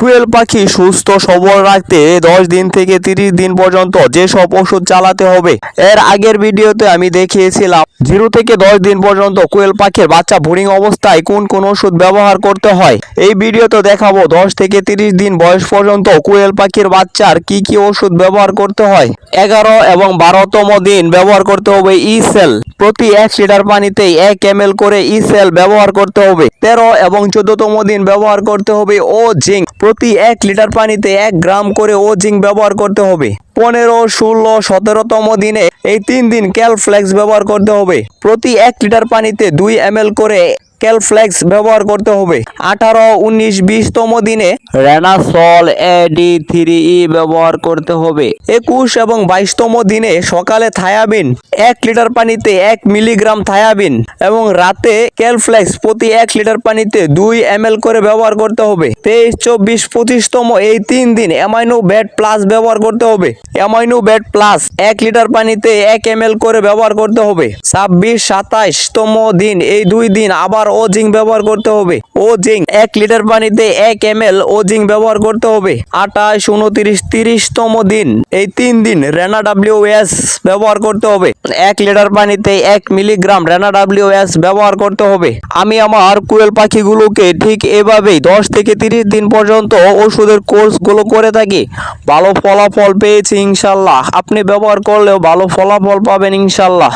কোয়েল পাখি সুস্থ সবল রাখতে 10 দিন থেকে 30 দিন পর্যন্ত যেসব ওষুধ চালাতে হবে। এর আগের ভিডিওতে আমি দেখিয়েছিলাম 0 থেকে 10 দিন পর্যন্ত কোয়েল পাখির বাচ্চা ব্রুডিং অবস্থায় কোন কোন ওষুধ ব্যবহার করতে হয়। এই ভিডিওতে দেখাবো 10 থেকে 30 দিন বয়স পর্যন্ত কোয়েল পাখির বাচ্চার কি কি ওষুধ ব্যবহার করতে হয়। 11 এবং 12তম দিন ব্যবহার করতে হবে ই-সেল। প্রতি 1 লিটার পানিতে 1 ml করে ই-সেল ব্যবহার করতে হবে। 13 এবং 14তম দিন ব্যবহার করতে হবে ও জিঙ্ক। প্রতি 1 লিটার পানিতে 1 গ্রাম করে ও জিঙ্ক ব্যবহার করতে হবে। 15, 16, 17তম দিনে এই 3 দিন ক্যালফ্লেক্স ব্যবহার করতে হবে। প্রতি 1 লিটার পানিতে 2 ml করে ক্যালফ্লেক্স ব্যবহার করতে হবে। 18, 19, 20তম দিনে রেনাসল AD3E ব্যবহার করতে হবে। 21 এবং 22তম দিনে সকালে থায়াবিন 1 লিটার পানিতে 1 মিলিগ্রাম থায়াবিন এবং রাতে ক্যালফ্লেক্স প্রতি 1 লিটার পানিতে 2 ml করে ব্যবহার করতে হবে। 23, 24, 25তম এই 3 দিন অ্যামাইনো বেড প্লাস ব্যবহার করতে হবে। অ্যামাইনো বেড প্লাস 1 লিটার পানিতে 1 ml করে ব্যবহার করতে হবে। 26, 27তম দিন এই 2 দিন আবার ও জিঙ্ক ব্যবহার করতে হবে। ও জিঙ্ক 1 লিটার পানিতে 1 ml ও জিঙ্ক ব্যবহার করতে হবে। 28, 29, 30তম দিন এই 3 দিন রেনা WS ব্যবহার করতে হবে। 1 লিটার পানিতে 1 মিলিগ্রাম রেনা WS ব্যবহার করতে হবে। আমি আমার কোয়েল পাখিগুলোকে ঠিক এভাবেই 10 থেকে 30 দিন পর্যন্ত ওষুধের কোর্সগুলো করে থাকি। ভালো ফলাফল পেয়েছি ইনশাল্লাহ। আপনি ব্যবহার করলেও ভালো ফলাফল পাবেন ইনশাল্লাহ।